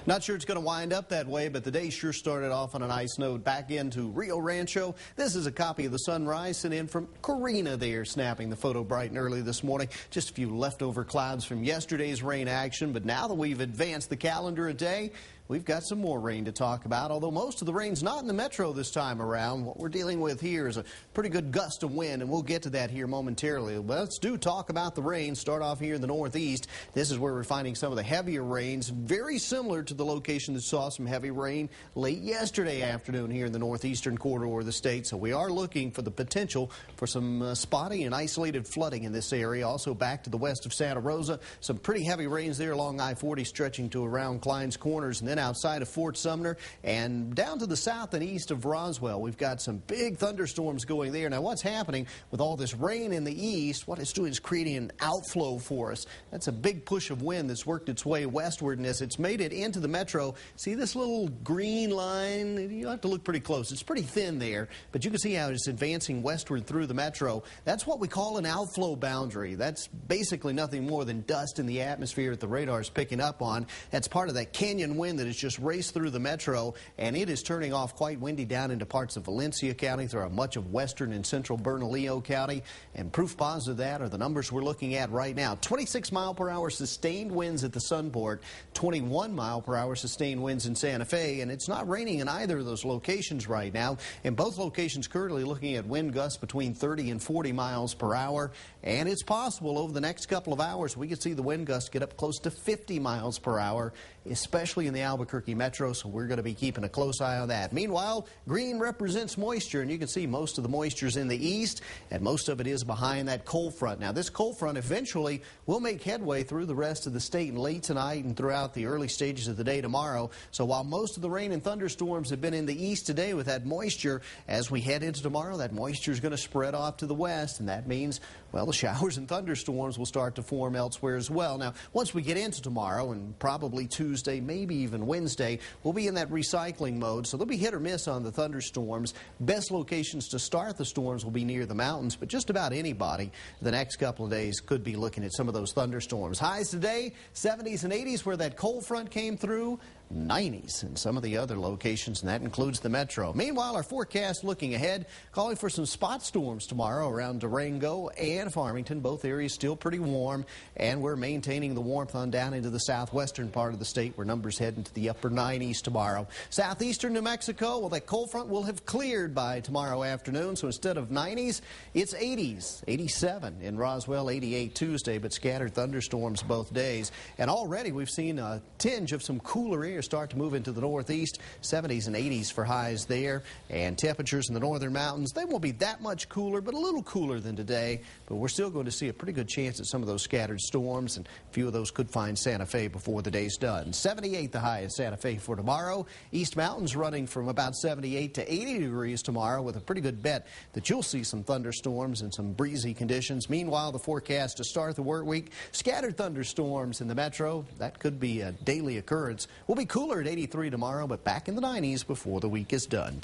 Not sure it's going to wind up that way, but the day sure started off on a nice note. Back into Rio Rancho. This is a copy of the sunrise sent in from Karina there, snapping the photo bright and early this morning. Just a few leftover clouds from yesterday's rain action, but now that we've advanced the calendar a day, we've got some more rain to talk about, although most of the rain's not in the metro this time around. What we're dealing with here is a pretty good gust of wind, and we'll get to that here momentarily. Let's talk about the rain. Start off here in the northeast. This is where we're finding some of the heavier rains, very similar to the location that saw some heavy rain late yesterday afternoon here in the northeastern corridor of the state. So we are looking for the potential for some spotty and isolated flooding in this area. Also back to the west of Santa Rosa, some pretty heavy rains there along I-40 stretching to around Klein's Corners, and then outside of Fort Sumner and down to the south and east of Roswell. We've got some big thunderstorms going there. Now, what's happening with all this rain in the east, what it's doing is creating an outflow for us. That's a big push of wind that's worked its way westward, and as it's made it into the metro, see this little green line? You'll have to look pretty close. It's pretty thin there, but you can see how it's advancing westward through the metro. That's what we call an outflow boundary. That's basically nothing more than dust in the atmosphere that the radar is picking up on. That's part of that canyon wind that has just raced through the metro, and it is turning off quite windy down into parts of Valencia County through much of western and central Bernalillo County. And proof positive of that are the numbers we're looking at right now. 26 mile per hour sustained winds at the Sunport, 21 mile per hour sustained winds in Santa Fe, and it's not raining in either of those locations right now. In both locations currently looking at wind gusts between 30 and 40 miles per hour, and it's possible over the next couple of hours we could see the wind gusts get up close to 50 miles per hour, especially in the Albuquerque metro, so we're going to be keeping a close eye on that. Meanwhile, green represents moisture, and you can see most of the moisture's in the east, and most of it is behind that cold front. Now, this cold front eventually will make headway through the rest of the state and late tonight and throughout the early stages of the day tomorrow. So while most of the rain and thunderstorms have been in the east today with that moisture, as we head into tomorrow, that moisture is going to spread off to the west, and that means, well, the showers and thunderstorms will start to form elsewhere as well. Now, once we get into tomorrow and probably Tuesday, maybe even Wednesday, we'll be in that recycling mode, so there'll be hit or miss on the thunderstorms. Best locations to start the storms will be near the mountains, but just about anybody the next couple of days could be looking at some of those thunderstorms. Highs today, 70s and 80s where that cold front came through, 90s in some of the other locations, and that includes the metro. Meanwhile, our forecast looking ahead, calling for some spot storms tomorrow around Durango and Farmington. Both areas still pretty warm, and we're maintaining the warmth on down into the southwestern part of the state where numbers head into the upper 90s tomorrow. Southeastern New Mexico, well, that cold front will have cleared by tomorrow afternoon, so instead of 90s, it's 80s, 87 in Roswell, 88 Tuesday, but scattered thunderstorms both days. And already we've seen a tinge of some cooler air start to move into the northeast, 70s and 80s for highs there, and temperatures in the northern mountains, they won't be that much cooler, but a little cooler than today, but we're still going to see a pretty good chance at some of those scattered storms, and a few of those could find Santa Fe before the day's done. 78 the high in Santa Fe for tomorrow. East Mountains running from about 78 to 80 degrees tomorrow, with a pretty good bet that you'll see some thunderstorms and some breezy conditions. Meanwhile, the forecast to start the work week, scattered thunderstorms in the metro. That could be a daily occurrence. We'll be cooler at 83 tomorrow, but back in the 90s before the week is done.